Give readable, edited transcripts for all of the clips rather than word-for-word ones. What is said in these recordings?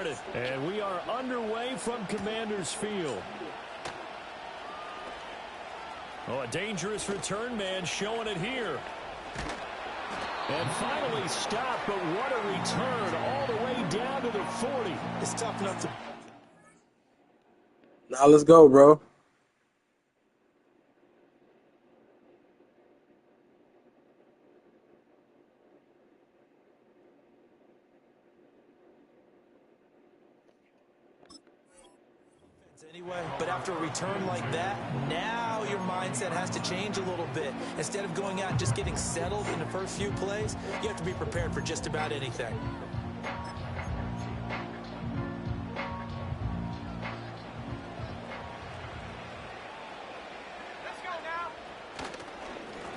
started. And we are underway from Commander's Field. Oh, a dangerous return man showing it here. And finally stopped, but what a return all the way down to the 40. It's tough enough to... Now let's go, bro. Anyway, but after a return like that, now your mindset has to change a little bit. Instead of going out and just getting settled in the first few plays, you have to be prepared for just about anything.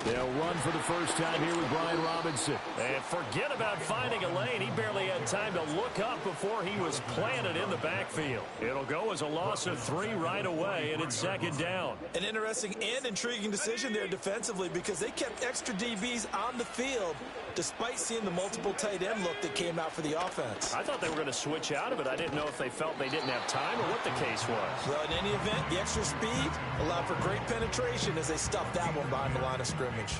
They'll run for the first time here with Brian Robinson. And forget about finding a lane. He barely had time to look up before he was planted in the backfield. It'll go as a loss of 3 right away, and it's second down. An interesting and intriguing decision there defensively because they kept extra DBs on the field despite seeing the multiple tight end look that came out for the offense. I thought they were going to switch out of it. I didn't know if they felt they didn't have time or what the case was. Well, in any event, the extra speed allowed for great penetration as they stuffed that one behind the line of scrimmage.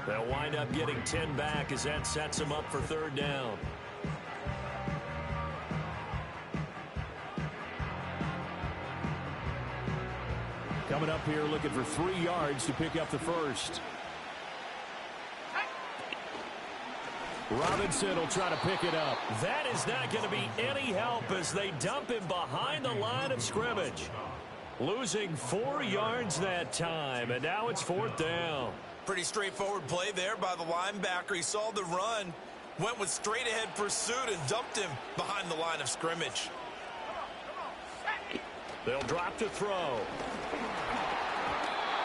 They'll wind up getting 10 back as that sets them up for third down. Coming up here looking for 3 yards to pick up the first. Robinson will try to pick it up. That is not going to be any help as they dump him behind the line of scrimmage. Losing 4 yards that time, and now it's fourth down. Pretty straightforward play there by the linebacker. He saw the run, went with straight-ahead pursuit, and dumped him behind the line of scrimmage. They'll drop to throw.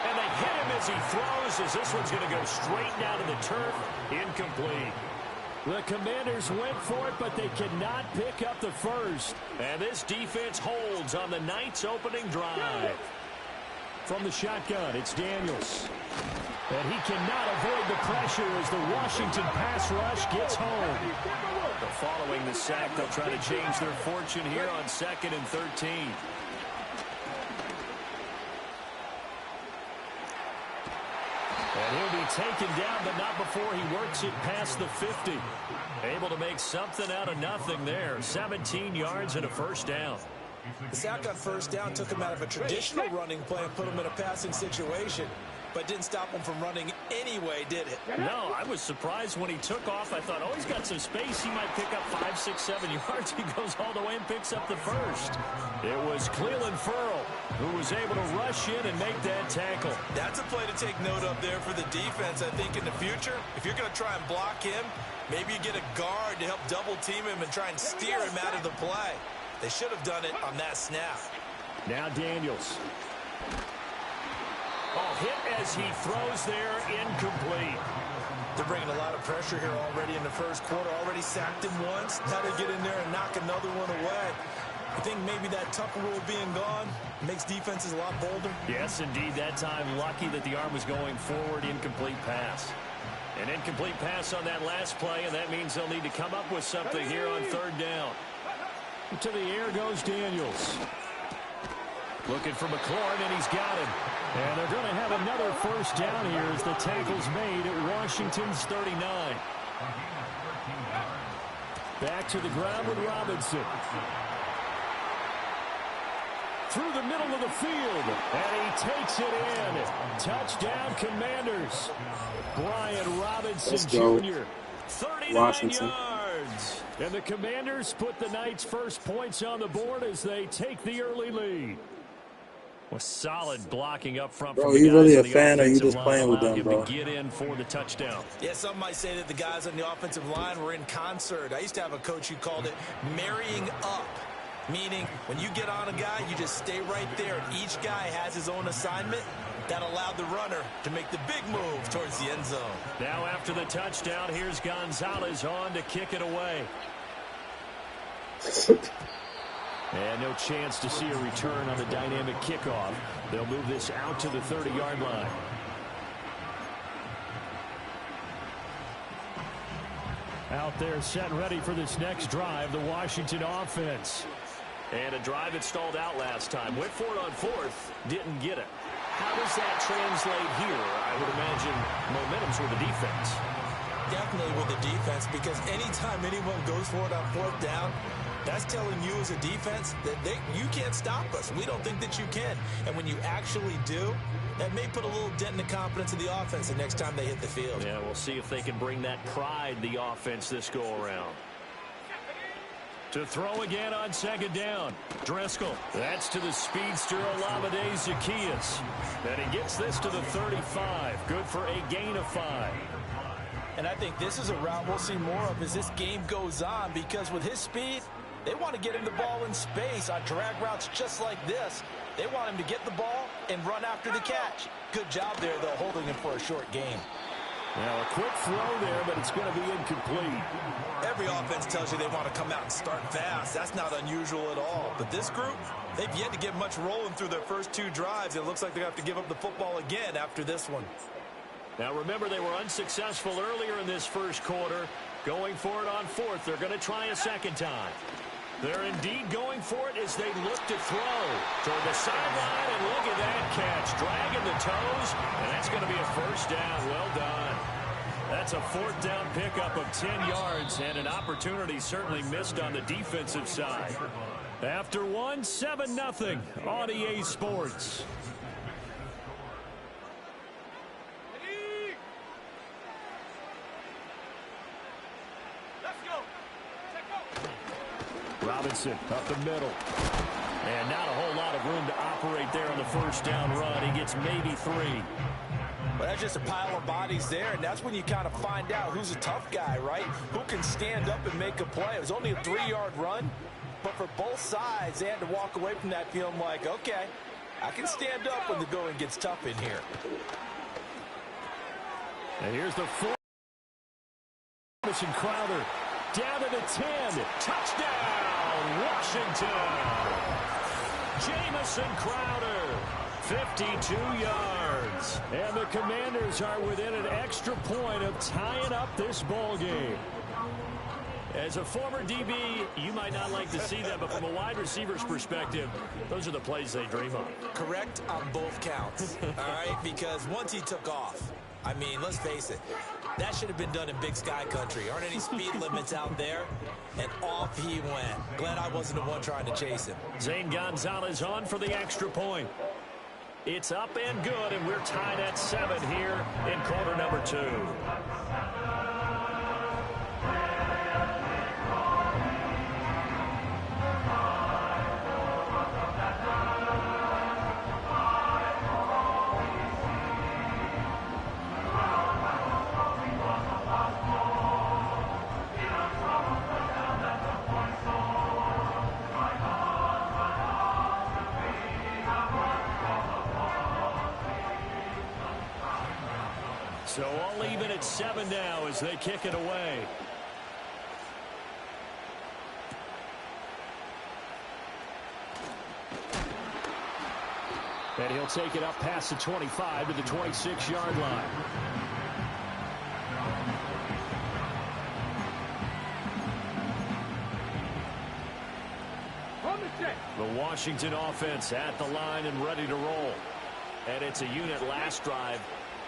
And they hit him as he throws, as this one's going to go straight down to the turf. Incomplete. The Commanders went for it, but they cannot pick up the first. And this defense holds on the night's opening drive. From the shotgun, it's Daniels. And he cannot avoid the pressure as the Washington pass rush gets home. Following the sack, they'll try to change their fortune here on 2nd and 13. And he'll be taken down, but not before he works it past the 50. Able to make something out of nothing there. 17 yards and a first down. The sack on first down took him out of a traditional running play and put him in a passing situation. But didn't stop him from running anyway, did it? No, I was surprised when he took off. I thought, oh, he's got some space. He might pick up 5, 6, 7 yards. He goes all the way and picks up the first. It was Cleveland Furl who was able to rush in and make that tackle. That's a play to take note of there for the defense. I think in the future, if you're going to try and block him, maybe you get a guard to help double team him and try and steer him out of the play. They should have done it on that snap. Now Daniels. Oh, hit as he throws there, incomplete. They're bringing a lot of pressure here already in the first quarter. Already sacked him once. Now they get in there and knock another one away. I think maybe that Tucker rule being gone makes defenses a lot bolder. Yes, indeed. That time, lucky that the arm was going forward. Incomplete pass. An incomplete pass on that last play, and that means they'll need to come up with something here on third down. To the air goes Daniels. Looking for McLaurin, and he's got him. And they're going to have another first down here as the tackle's made at Washington's 39. Back to the ground with Robinson. Through the middle of the field, and he takes it in. Touchdown, Commanders. Brian Robinson Jr. 39 Washington. yards. And the Commanders put the Knights' first points on the board as they take the early lead. With solid blocking up front. Bro, from the you really guys a on the fan or you offensive just playing with line, them, allowed bro? him to get in for the touchdown. Yeah, some might say that the guys on the offensive line were in concert. I used to have a coach who called it marrying up, meaning when you get on a guy, you just stay right there. And each guy has his own assignment. That allowed the runner to make the big move towards the end zone. Now after the touchdown, here's Gonzalez on to kick it away. And no chance to see a return on the dynamic kickoff. They'll move this out to the 30-yard line. Out there set and ready for this next drive, the Washington offense. And a drive that stalled out last time. Went for it on fourth, didn't get it. How does that translate here? I would imagine momentum's with the defense. Definitely with the defense, because anytime anyone goes for it on fourth down, that's telling you as a defense that you can't stop us. We don't think that you can. And when you actually do, that may put a little dent in the confidence of the offense the next time they hit the field. Yeah, we'll see if they can bring that pride, the offense, this go-around. To throw again on second down. Driscoll. That's to the speedster, Olamide Zaccheaus. And he gets this to the 35. Good for a gain of 5. And I think this is a route we'll see more of as this game goes on, because with his speed, they want to get him the ball in space on drag routes just like this. They want him to get the ball and run after the catch. Good job there, though, holding him for a short game. Now, a quick throw there, but it's going to be incomplete. Every offense tells you they want to come out and start fast. That's not unusual at all. But this group, they've yet to get much rolling through their first 2 drives. It looks like they have to give up the football again after this one. Now, remember, they were unsuccessful earlier in this first quarter. Going for it on fourth. They're going to try a second time. They're indeed going for it as they look to throw toward the sideline, and look at that catch, dragging the toes, and that's going to be a first down. Well done. That's a fourth down pickup of 10 yards, and an opportunity certainly missed on the defensive side. After one, 7-0 on EA Sports. Robinson up the middle. And not a whole lot of room to operate there on the first down run. He gets maybe 3. But that's just a pile of bodies there, and that's when you kind of find out who's a tough guy, right? Who can stand up and make a play. It was only a 3-yard run, but for both sides, they had to walk away from that feeling like, okay, I can stand up when the going gets tough in here. And here's the 4. Crowder down to the 10. Touchdown, Washington. Jamison Crowder, 52 yards. And the Commanders are within an extra point of tying up this ball game. As a former DB, you might not like to see that, but from a wide receiver's perspective, those are the plays they dream of. Correct on both counts, all right? Because once he took off, I mean, let's face it, that should have been done in Big Sky Country. Aren't any speed limits out there? And off he went. Glad I wasn't the one trying to chase him. Zane Gonzalez on for the extra point. It's up and good, and we're tied at 7 here in quarter number 2. So all even at 7 now as they kick it away. And he'll take it up past the 25 to the 26-yard line. The Washington offense at the line and ready to roll. And it's a unit last drive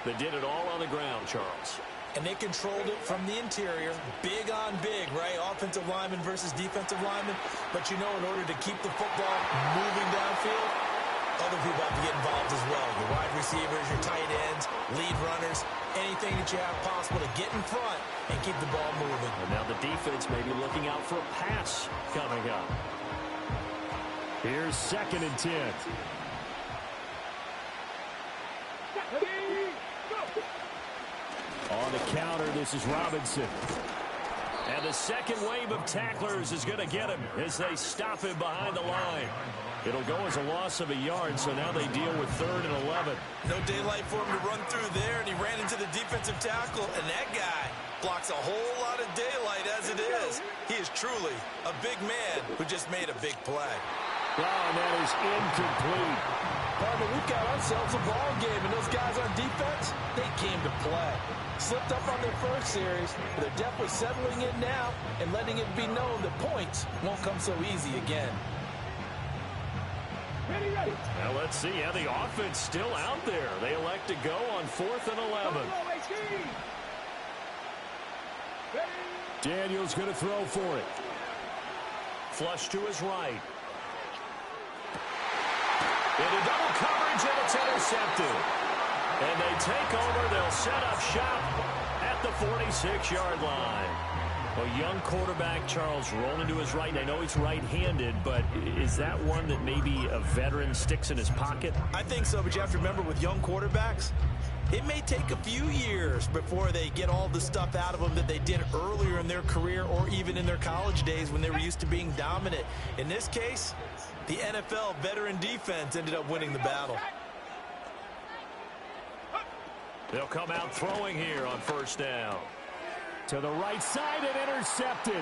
that did it all on the ground, Charles. And they controlled it from the interior. Big on big, right? Offensive lineman versus defensive lineman. But you know, in order to keep the football moving downfield, other people have to get involved as well. Your wide receivers, your tight ends, lead runners, anything that you have possible to get in front and keep the ball moving. And now the defense may be looking out for a pass coming up. Here's 2nd and 10. On the counter, this is Robinson. And the second wave of tacklers is going to get him as they stop him behind the line. It'll go as a loss of a yard, so now they deal with 3rd and 11. No daylight for him to run through there, and he ran into the defensive tackle, and that guy blocks a whole lot of daylight as it is. He is truly a big man who just made a big play. Oh, and that is incomplete. Partner, we've got ourselves a ball game, and those guys on defense, they came to play. Slipped up on their first series, but they're definitely settling in now and letting it be known that points won't come so easy again. Ready. Now let's see how the offense still out there. They elect to go on 4th and 11. Daniels going to throw for it. Flush to his right. Into double coverage, and it's intercepted. And they take over. They'll set up shop at the 46-yard line. A young quarterback, Charles, rolling to his right. I know he's right-handed, but is that one that maybe a veteran sticks in his pocket? I think so, but you have to remember with young quarterbacks, it may take a few years before they get all the stuff out of them that they did earlier in their career or even in their college days when they were used to being dominant. In this case, the NFL veteran defense ended up winning the battle. They'll come out throwing here on 1st down. To the right side and intercepted.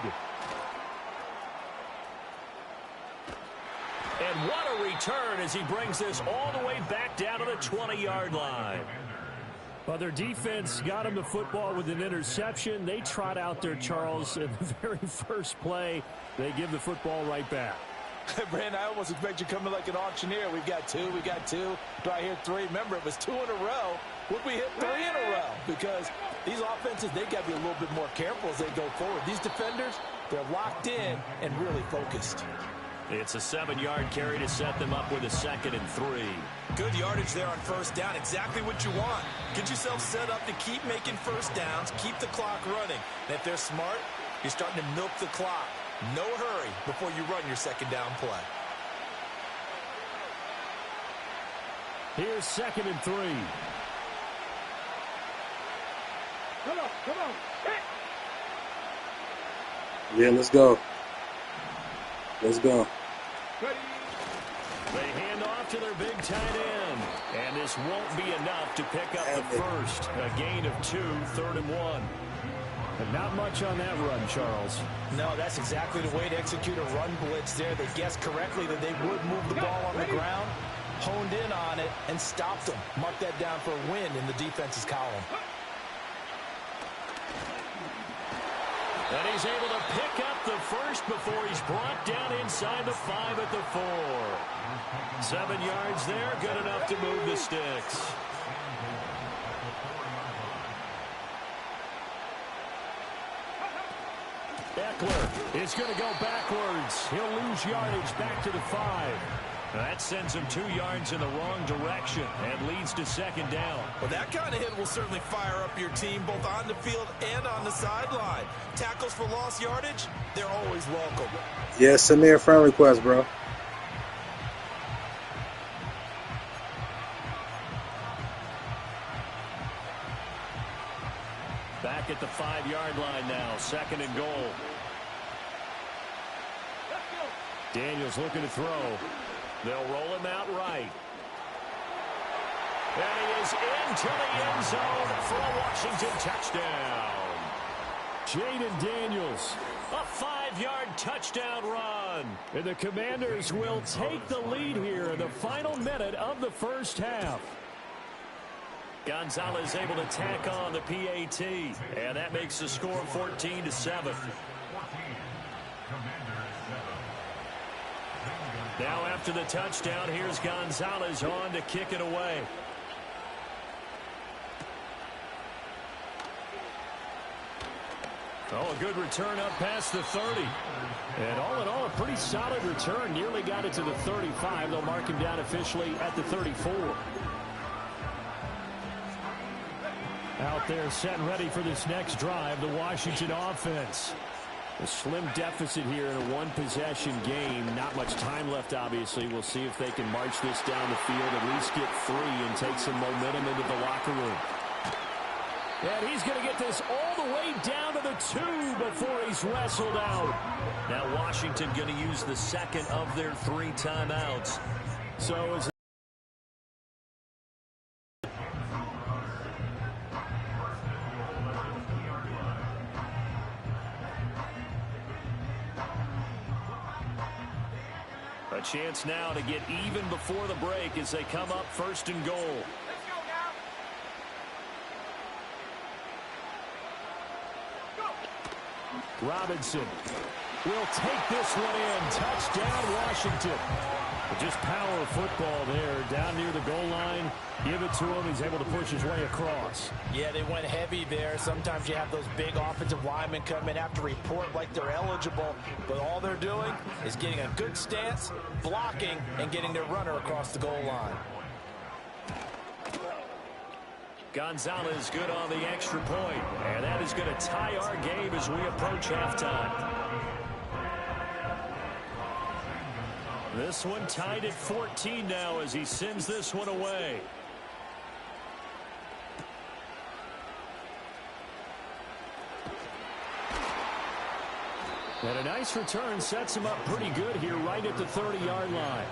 And what a return as he brings this all the way back down to the 20-yard line. Well, their defense got him the football with an interception. They trot out there, Charles, in the very first play. They give the football right back. Brandon, I almost expect you coming like an auctioneer. We've got two. Do I hear three? Remember, it was 2 in a row. Would we hit 3 in a row? Because these offenses, they got to be a little bit more careful as they go forward. These defenders, they're locked in and really focused. It's a 7-yard carry to set them up with a 2nd and 3. Good yardage there on 1st down. Exactly what you want. Get yourself set up to keep making 1st downs, keep the clock running. And if they're smart, you're starting to milk the clock. No hurry before you run your 2nd down play. Here's 2nd and 3. Come on. Yeah, let's go. Let's go. Ready. They hand off to their big tight end. And this won't be enough to pick up the first. A gain of 2, 3rd and 1. And not much on that run, Charles. No, that's exactly the way to execute a run blitz there. They guessed correctly that they would move the ball on the ground, honed in on it, and stopped them. Mark that down for a win in the defense's column. And he's able to pick up the first before he's brought down inside the 5 at the 4. 7 yards there, good enough to move the sticks. Eckler is going to go backwards. He'll lose yardage back to the 5. That sends him 2 yards in the wrong direction and leads to 2nd down. Well, that kind of hit will certainly fire up your team both on the field and on the sideline. Tackles for lost yardage, they're always welcome. Yeah, send me a friend request, bro. Back at the 5-yard line now, 2nd and goal. Daniels looking to throw. They'll roll him out right. And he is into the end zone for a Washington touchdown. Jaden Daniels, a 5-yard touchdown run. And the Commanders will take the lead here in the final minute of the first half. Gonzalez able to tack on the PAT, and that makes the score 14-7. Now after the touchdown, here's Gonzalez on to kick it away. Oh, a good return up past the 30. And all in all, a pretty solid return. Nearly got it to the 35. They'll mark him down officially at the 34. Out there set and ready for this next drive, the Washington offense. A slim deficit here in a one-possession game. Not much time left, obviously. We'll see if they can march this down the field, at least get 3 and take some momentum into the locker room. And he's going to get this all the way down to the 2 before he's wrestled out. Now Washington going to use the second of their 3 timeouts. So it's A chance now to get even before the break as they come up first and goal. Let's go now. Go. Robinson will take this one in. Touchdown, Washington. Just power football there down near the goal line. Give it to him. He's able to push his way across. Yeah, they went heavy there. Sometimes you have those big offensive linemen come in, have to report like they're eligible, but all they're doing is getting a good stance, blocking, and getting their runner across the goal line. Gonzalez good on the extra point, and that is going to tie our game as we approach halftime. This one tied at 14 now as he sends this one away. And a nice return sets him up pretty good here right at the 30-yard line.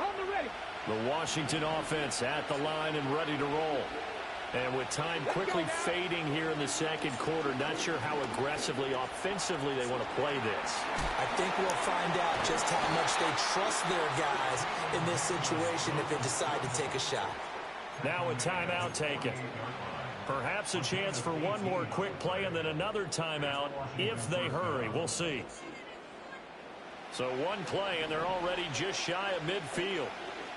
On the ready. The Washington offense at the line and ready to roll. And with time quickly fading here in the second quarter, not sure how aggressively, offensively they want to play this. I think we'll find out just how much they trust their guys in this situation if they decide to take a shot. Now a timeout taken. Perhaps a chance for one more quick play and then another timeout if they hurry. We'll see. So one play and they're already just shy of midfield.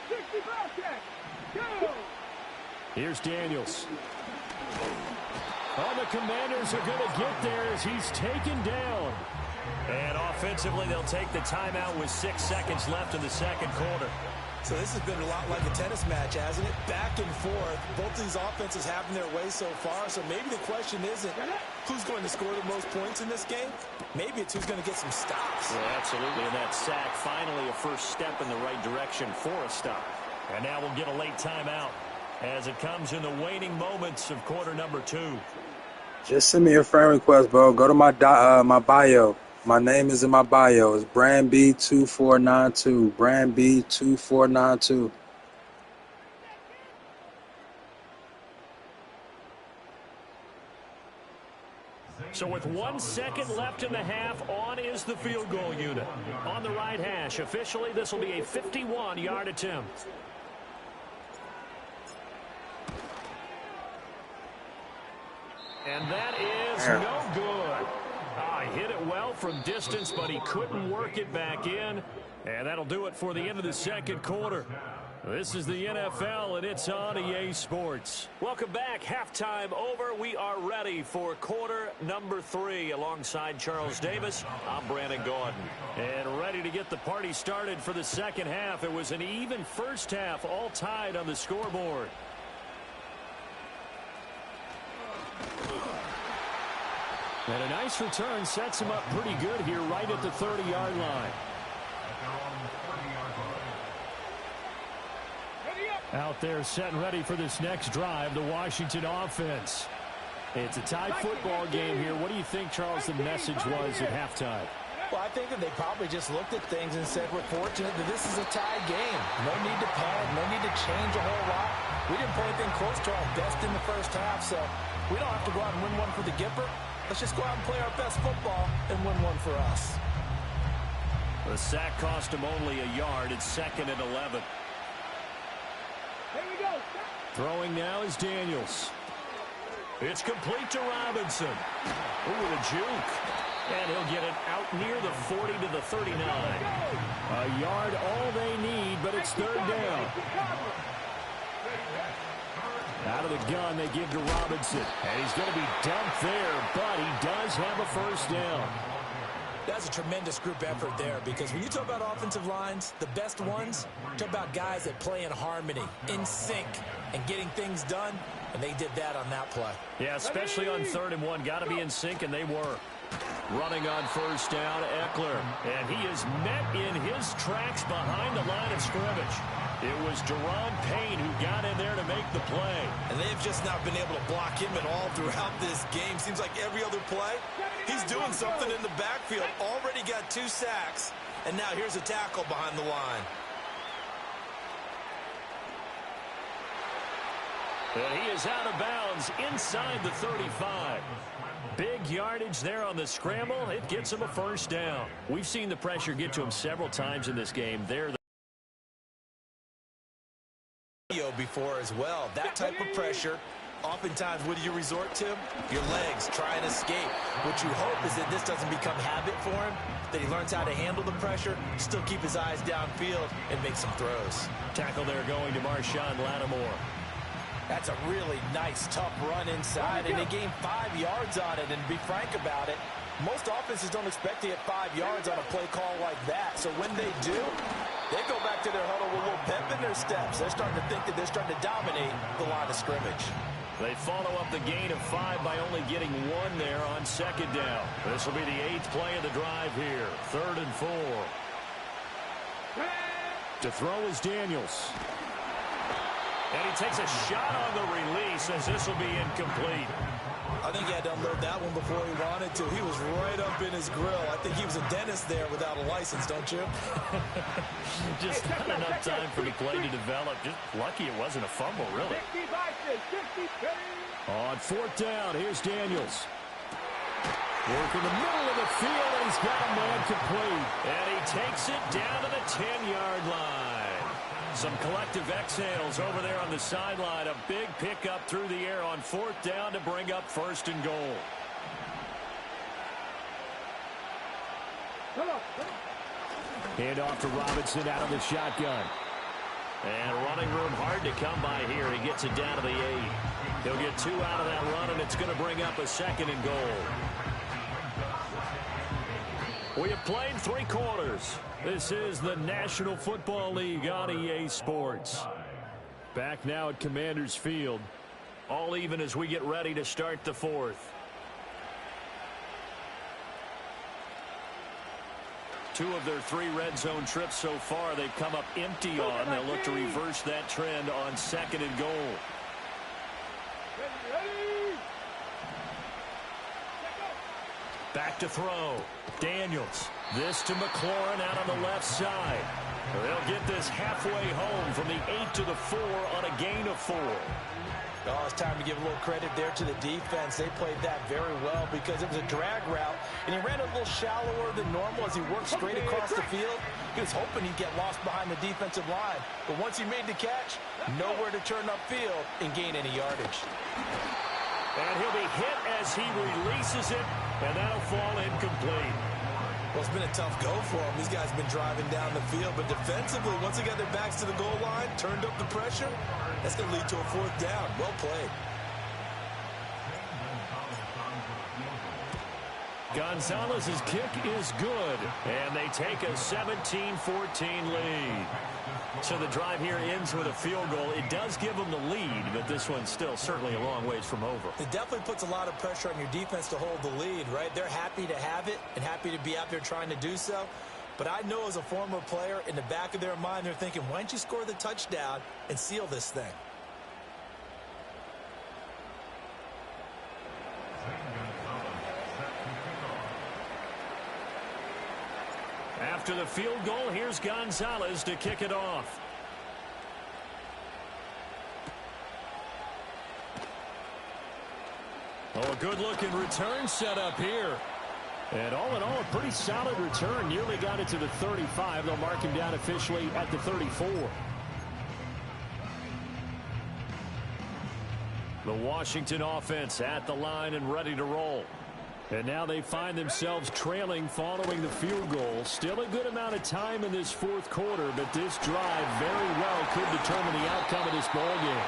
65 check. Go. Here's Daniels. Oh, the Commanders are going to get there as he's taken down. And offensively, they'll take the timeout with 6 seconds left in the second quarter. So this has been a lot like a tennis match, hasn't it? Back and forth. Both these offenses having their way so far. So maybe the question isn't who's going to score the most points in this game. Maybe it's who's going to get some stops. Yeah, absolutely. And that sack, finally a first step in the right direction for a stop. And now we'll get a late timeout as it comes in the waning moments of quarter number 2. Just send me a friend request, bro. Go to my my bio. My name is in my bio. It's Brand B2492. Brand B2492. So with 1 second left in the half, on is the field goal unit. On the right hash, officially this will be a 51-yard attempt. And that is no good. He hit it well from distance, but he couldn't work it back in. And that'll do it for the end of the second quarter. This is the NFL, and it's on EA Sports. Welcome back. Halftime over. We are ready for quarter number 3. Alongside Charles Davis, I'm Brandon Gordon. And ready to get the party started for the second half. It was an even first half, all tied on the scoreboard. And a nice return sets him up pretty good here right at the 30-yard line. Out there set and ready for this next drive, the Washington offense. It's a tie football game here. What do you think, Charles, the message was at halftime? Well, I think that they probably just looked at things and said, we're fortunate that this is a tie game. No need to panic, no need to change a whole lot. We didn't play anything close to our best in the first half, so we don't have to go out and win one for the Gipper. Let's just go out and play our best football and win one for us. The sack cost him only a yard. It's 2nd and 11. Here we go. Throwing now is Daniels. It's complete to Robinson. Ooh, with a juke. And he'll get it out near the 40 to the 39. A yard all they need, but it's 3rd down. Out of the gun, they give to Robinson. And he's going to be dumped there, but he does have a first down. That's a tremendous group effort there, because when you talk about offensive lines, the best ones, talk about guys that play in harmony, in sync, and getting things done, and they did that on that play. Yeah, especially on 3rd and 1. Got to be in sync, and they were. Running on first down, Eckler. And he is met in his tracks behind the line of scrimmage. It was Deron Payne who got in there to make the play. And they've just not been able to block him at all throughout this game. Seems like every other play, he's doing something in the backfield. Already got 2 sacks. And now here's a tackle behind the line. And he is out of bounds inside the 35. Big yardage there on the scramble. It gets him a first down. We've seen the pressure get to him several times in this game. There. Before as well. That type of pressure, oftentimes, what do you resort to? Your legs, try and escape. What you hope is that this doesn't become habit for him, that he learns how to handle the pressure, still keep his eyes downfield, and make some throws. Tackle there going to Marshawn Lattimore. That's a really nice, tough run inside, and they gained 5 yards on it. And to be frank about it, most offenses don't expect to get 5 yards on a play call like that. So when they do, they go back to their huddle with a little pep in their steps. They're starting to think that they're starting to dominate the line of scrimmage. They follow up the gain of 5 by only getting 1 there on second down. This will be the 8th play of the drive here. 3rd and 4. To throw is Daniels. And he takes a shot on the release as this will be incomplete. I think he had to unload that one before he wanted to. He was right up in his grill. I think he was a dentist there without a license, don't you? Just not enough time for the play to develop. Just lucky it wasn't a fumble, really. On 4th down, here's Daniels. Working the middle of the field, and he's got a man complete. And he takes it down to the 10-yard line. Some collective exhales over there on the sideline. A big pickup through the air on 4th down to bring up 1st and goal. Hand off to Robinson out of the shotgun. And running room hard to come by here. He gets it down to the 8. He'll get 2 out of that run, and it's going to bring up a 2nd and goal. We have played 3 quarters. This is the National Football League on EA Sports. Back now at Commanders Field. All even as we get ready to start the 4th. 2 of their 3 red zone trips so far they've come up empty on. They'll look to reverse that trend on 2nd and goal. Back to throw. Daniels. This to McLaurin out on the left side. They'll get this halfway home from the 8 to the 4 on a gain of 4. Oh, it's time to give a little credit there to the defense. They played that very well because it was a drag route, and he ran a little shallower than normal as he worked straight across the field. He was hoping he'd get lost behind the defensive line, but once he made the catch, nowhere to turn upfield and gain any yardage. And he'll be hit as he releases it, and that'll fall incomplete. Well, it's been a tough go for them. These guys have been driving down the field, but defensively, once they got their backs to the goal line, turned up the pressure, that's going to lead to a 4th down. Well played. Gonzalez's kick is good, and they take a 17-14 lead. So the drive here ends with a field goal. It does give them the lead, but this one's still certainly a long ways from over. It definitely puts a lot of pressure on your defense to hold the lead, right? They're happy to have it and happy to be out there trying to do so. But I know as a former player, in the back of their mind, they're thinking, why don't you score the touchdown and seal this thing? After the field goal, here's Gonzalez to kick it off. Oh, a good-looking return set up here. And all in all, a pretty solid return. Nearly got it to the 35. They'll mark him down officially at the 34. The Washington offense at the line and ready to roll. And now they find themselves trailing following the field goal. Still a good amount of time in this 4th quarter, but this drive very well could determine the outcome of this ballgame.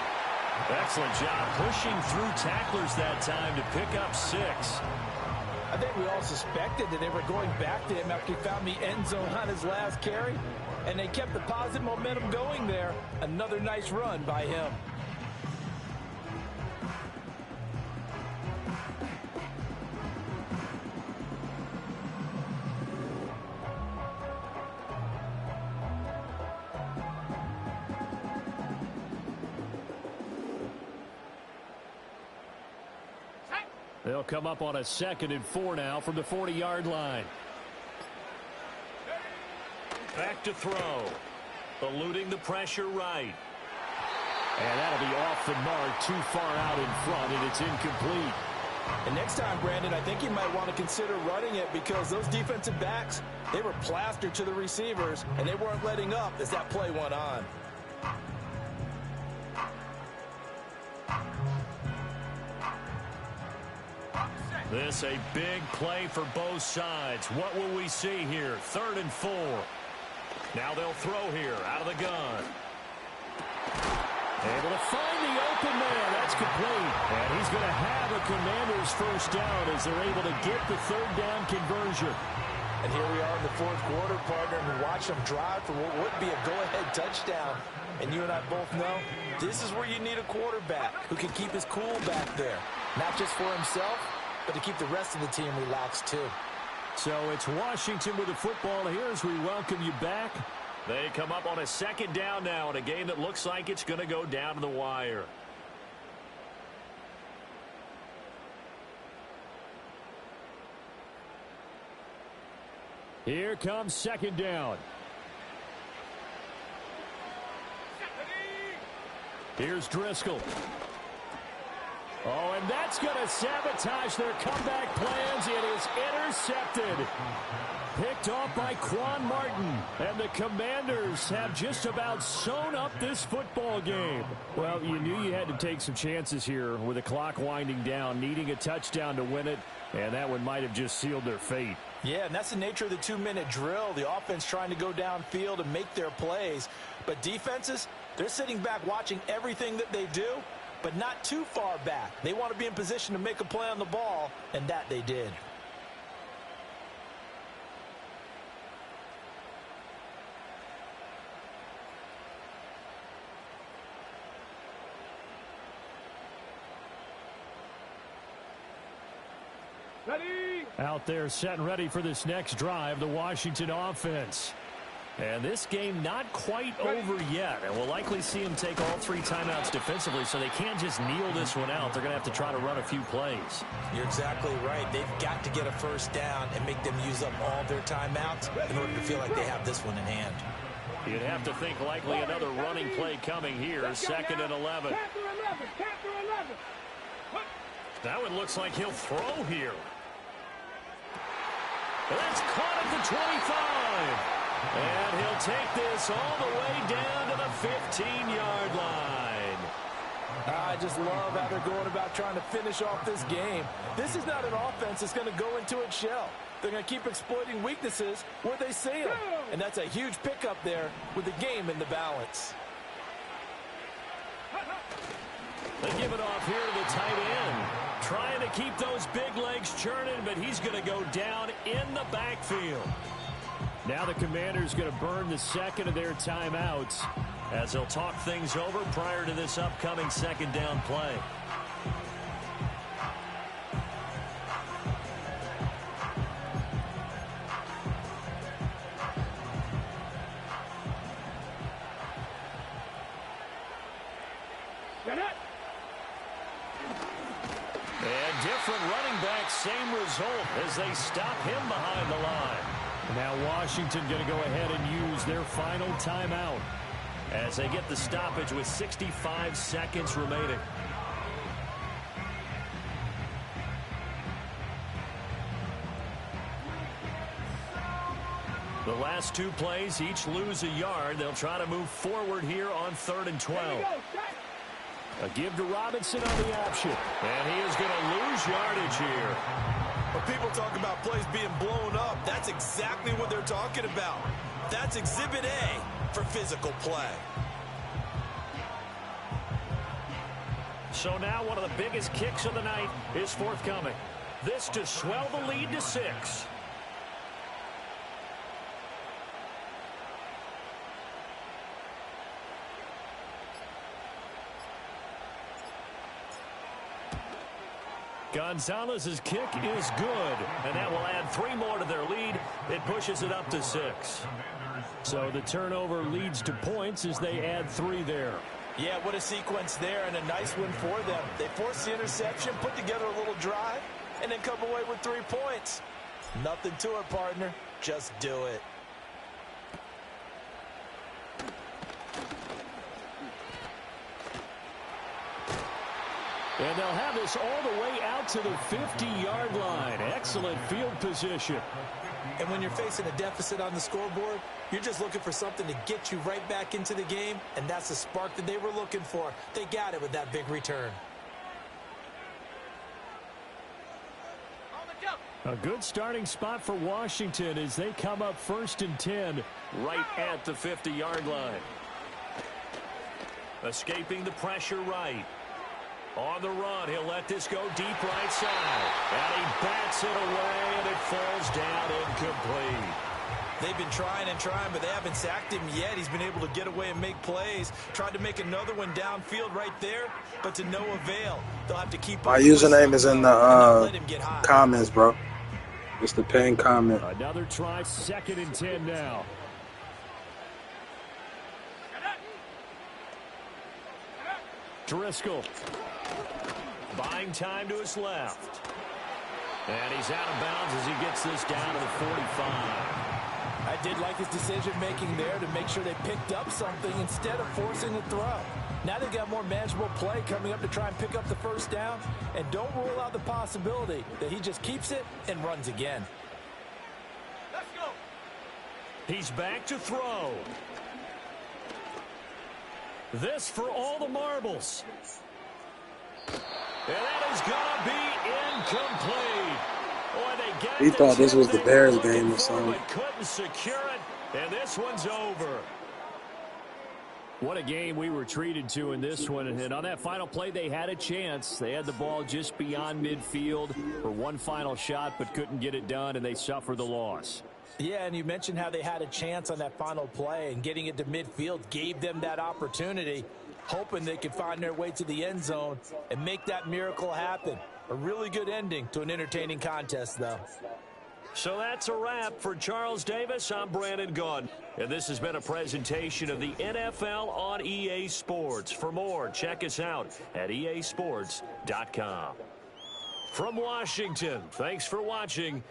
Excellent job pushing through tacklers that time to pick up 6. I think we all suspected that they were going back to him after he found the end zone on his last carry, and they kept the positive momentum going there. Another nice run by him. They'll come up on a 2nd and 4 now from the 40-yard line. Back to throw. Eluding the pressure right. And that'll be off the mark, too far out in front, and it's incomplete. And next time, Brandon, I think you might want to consider running it because those defensive backs, they were plastered to the receivers, and they weren't letting up as that play went on. This a big play for both sides. What will we see here? 3rd and 4. Now they'll throw here out of the gun. Able to find the open man. That's complete. And he's going to have a Commanders first down as they're able to get the 3rd down conversion. And here we are in the 4th quarter, partner, and watch them drive for what would be a go-ahead touchdown. And you and I both know this is where you need a quarterback who can keep his cool back there. Not just for himself, but to keep the rest of the team relaxed too. So it's Washington with the football here as we welcome you back. They come up on a 2nd down now in a game that looks like it's going to go down to the wire. Here comes 2nd down. Here's Driscoll. Oh, and that's going to sabotage their comeback plans. It is intercepted. Picked off by Quan Martin. And the Commanders have just about sewn up this football game. Well, you knew you had to take some chances here with the clock winding down, needing a touchdown to win it. And that one might have just sealed their fate. Yeah, and that's the nature of the 2-minute drill. The offense trying to go downfield and make their plays. But defenses, they're sitting back watching everything that they do, but not too far back. They want to be in position to make a play on the ball, and that they did. Ready? Out there set and ready for this next drive, the Washington offense. And this game not quite over yet. And we'll likely see them take all 3 timeouts defensively, so they can't just kneel this one out. They're going to have to try to run a few plays. You're exactly right. They've got to get a first down and make them use up all their timeouts in order to feel like they have this one in hand. You'd have to think likely another running play coming here. 2nd and 11. That one looks like he'll throw here. That's caught at the 25. And he'll take this all the way down to the 15-yard line. I just love how they're going about trying to finish off this game. This is not an offense that's going to go into its shell. They're going to keep exploiting weaknesses where they see them. And that's a huge pickup there with the game in the balance. They give it off here to the tight end. Trying to keep those big legs churning, but he's going to go down in the backfield. Now the Commanders going to burn the 2nd of their timeouts as they'll talk things over prior to this upcoming 2nd down play. And different running backs, same result as they stop him behind the line. Now Washington going to go ahead and use their final timeout as they get the stoppage with 65 seconds remaining. The last 2 plays, each lose a yard. They'll try to move forward here on 3rd and 12. A give to Robinson on the option. And he is going to lose yardage here. When people talk about plays being blown up, that's exactly what they're talking about. That's Exhibit A for physical play. So now one of the biggest kicks of the night is forthcoming. This to swell the lead to 6. Gonzalez's kick is good, and that will add 3 more to their lead. It pushes it up to 6. So the turnover leads to points as they add 3 there. Yeah, what a sequence there, and a nice one for them. They force the interception, put together a little drive, and then come away with 3 points. Nothing to it, partner. Just do it. And they'll have this all the way out to the 50-yard line. Excellent field position. And when you're facing a deficit on the scoreboard, you're just looking for something to get you right back into the game, and that's the spark that they were looking for. They got it with that big return. A good starting spot for Washington as they come up 1st and 10 right at the 50-yard line. Escaping the pressure right. On the run, he'll let this go deep right side. And he bats it away, and it falls down incomplete. They've been trying and trying, but they haven't sacked him yet. He's been able to get away and make plays. Tried to make another one downfield right there, but to no avail. They'll have to keep My username is in the comments, bro. It's the pinned comment. Another try, 2nd and 10 now. Driscoll buying time to his left. And he's out of bounds as he gets this down to the 45. I did like his decision-making there to make sure they picked up something instead of forcing the throw. Now they've got more manageable play coming up to try and pick up the first down. And don't rule out the possibility that he just keeps it and runs again. Let's go. He's back to throw. This for all the marbles. And that is going to be incomplete. Boy, they got He thought this was the they Bears were looking game or for, something. but couldn't secure it, and this one's over. What a game we were treated to in this one. And on that final play, they had a chance. They had the ball just beyond midfield for one final shot, but couldn't get it done, and they suffered the loss. Yeah, and you mentioned how they had a chance on that final play, and getting it to midfield gave them that opportunity, hoping they could find their way to the end zone and make that miracle happen. A really good ending to an entertaining contest, though. So that's a wrap for Charles Davis. I'm Brandon Gunn. And this has been a presentation of the NFL on EA Sports. For more, check us out at easports.com. From Washington, thanks for watching.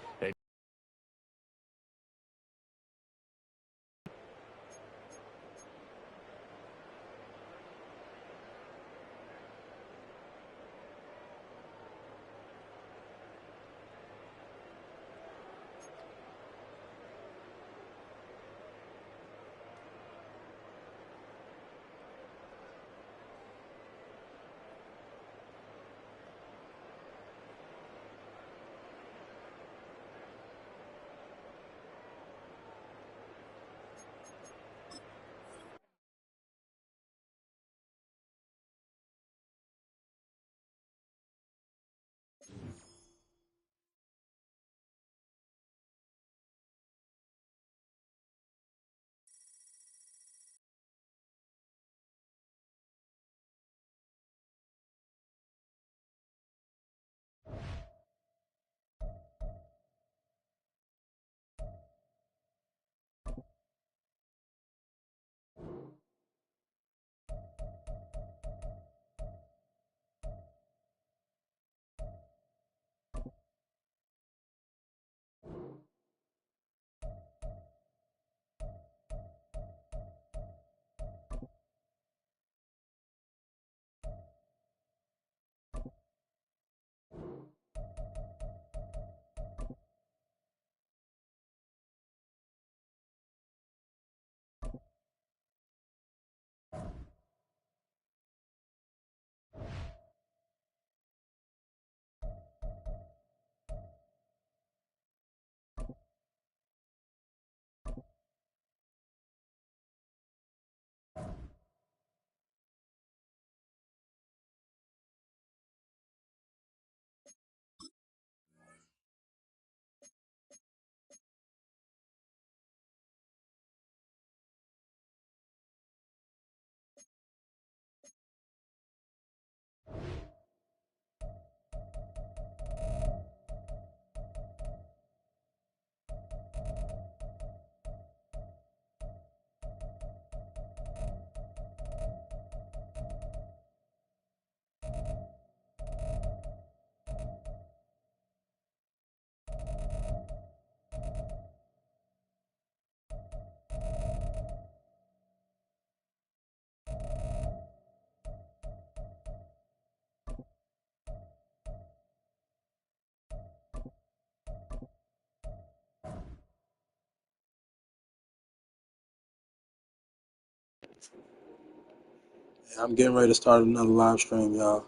I'm getting ready to start another live stream, y'all.